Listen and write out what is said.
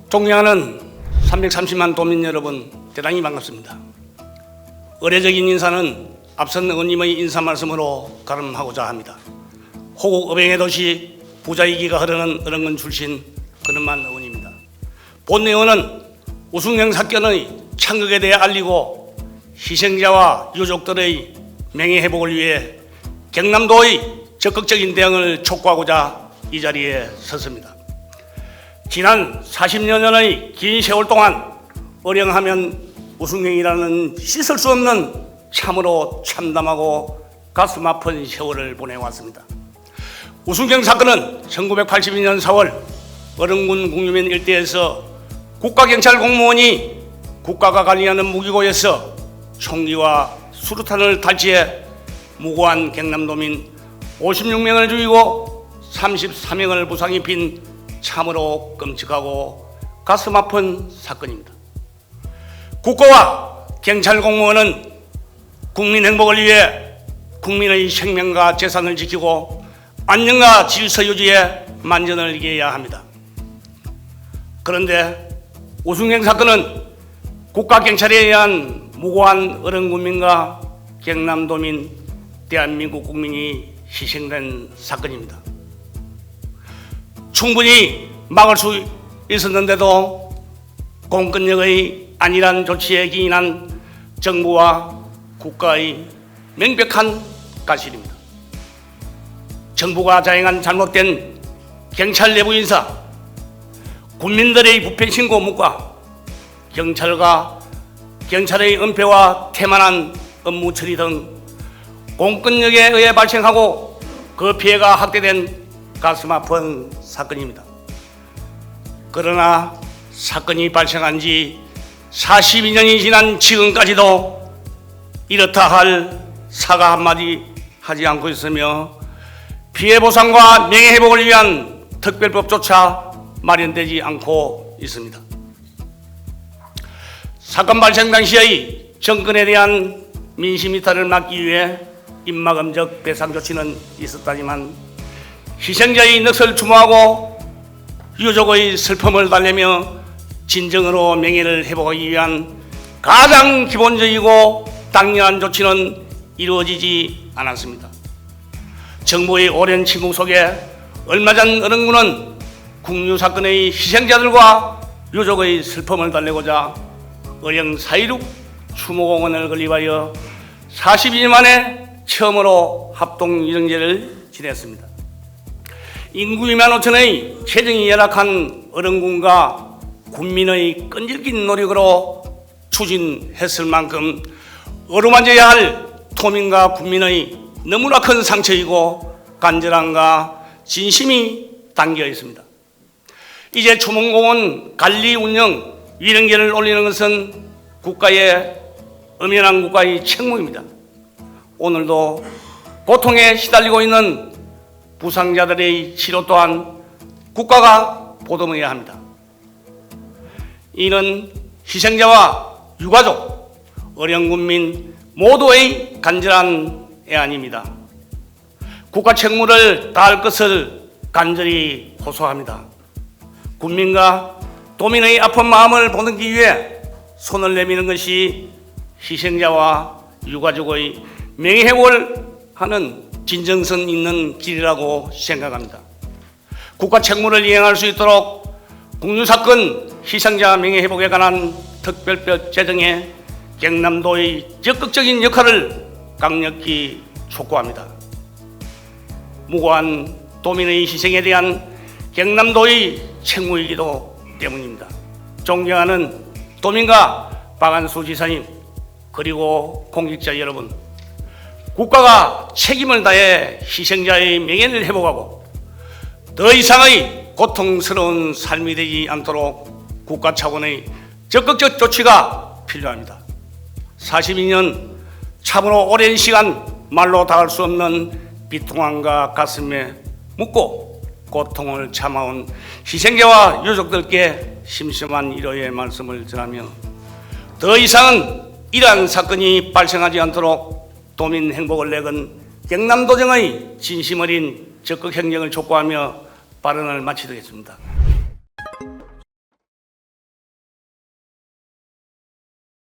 존경하는 330만 도민 여러분, 대단히 반갑습니다. 의례적인 인사는 앞선 의원님의 인사 말씀으로 가름하고자 합니다. 호국 의병의 도시 부자이기가 흐르는 어른군 출신 근엄한 의원입니다. 본 의원은 우승형 사건의 창극에 대해 알리고 희생자와 유족들의 명예회복을 위해 경남도의 적극적인 대응을 촉구하고자 이 자리에 섰습니다. 지난 40여 년의 긴 세월 동안 어령하면 우승형이라는 씻을 수 없는 참으로 참담하고 가슴 아픈 세월을 보내왔습니다. 우승형 사건은 1982년 4월 어른군 국유면 일대에서 국가경찰 공무원이 국가가 관리하는 무기고에서 총기와 수류탄을 탈취해 무고한 경남도민 56명을 죽이고 33명을 부상 입힌 참으로 끔찍하고 가슴 아픈 사건입니다. 국가와 경찰 공무원은 국민 행복을 위해 국민의 생명과 재산을 지키고 안녕과 질서 유지에 만전을 기해야 합니다. 그런데 우승형 사건은 국가 경찰에 의한 무고한 어른 국민과 경남도민, 대한민국 국민이 희생된 사건입니다. 충분히 막을 수 있었는데도 공권력의 안일한 조치에 기인한 정부와 국가의 명백한 가실입니다. 정부가 자행한 잘못된 경찰 내부 인사, 국민들의 부패 신고 묵과 경찰과 경찰의 은폐와 태만한 업무 처리 등 공권력에 의해 발생하고 그 피해가 확대된 가슴 아픈 사건입니다. 그러나 사건이 발생한 지 42년이 지난 지금까지도 이렇다 할 사과 한마디 하지 않고 있으며 피해 보상과 명예회복을 위한 특별법조차 마련되지 않고 있습니다. 사건 발생 당시의 정권에 대한 민심 이탈을 막기 위해 입막음적 배상 조치는 있었다지만 희생자의 넋을 추모하고 유족의 슬픔을 달래며 진정으로 명예를 회복하기 위한 가장 기본적이고 당연한 조치는 이루어지지 않았습니다. 정부의 오랜 침묵 속에 얼마 전 어른군은 국유 사건의 희생자들과 유족의 슬픔을 달래고자 의령 4.16 추모공원을 건립하여 42년 만에 처음으로 합동위정제를 지냈습니다. 인구 2만 5천의 재정이 열악한 어른군과 국민의 끈질긴 노력으로 추진했을 만큼 어루만져야 할 도민과 국민의 너무나 큰 상처이고 간절함과 진심이 담겨 있습니다. 이제 추모공원 관리 운영 위령제를 올리는 것은 국가의 엄연한 국가의 책무입니다. 오늘도 고통에 시달리고 있는 부상자들의 치료 또한 국가가 보듬어야 합니다. 이는 희생자와 유가족, 어려운 모두의 간절한 애안입니다. 국가 책무를 다할 것을 간절히 호소합니다. 국민과 도민의 아픈 마음을 보듬기 위해 손을 내미는 것이 희생자와 유가족의 명예회복을 하는 진정성 있는 길이라고 생각합니다. 국가 책무를 이행할 수 있도록 국유사건 희생자 명예회복에 관한 특별법 제정에 경남도의 적극적인 역할을 강력히 촉구합니다. 무고한 도민의 희생에 대한 경남도의 책무이기도 때문입니다. 존경하는 도민과 박한수 지사님, 그리고 공직자 여러분, 국가가 책임을 다해 희생자의 명예를 회복하고 더 이상의 고통스러운 삶이 되지 않도록 국가 차원의 적극적 조치가 필요합니다. 42년 참으로 오랜 시간 말로 닿을 수 없는 비통함과 가슴에 묻고 고통을 참아온 희생자와 유족들께 심심한 위로의 말씀을 전하며 더 이상은 이러한 사건이 발생하지 않도록 도민 행복을 내건 경남도정의 진심 어린 적극 행정을 촉구하며 발언을 마치겠습니다.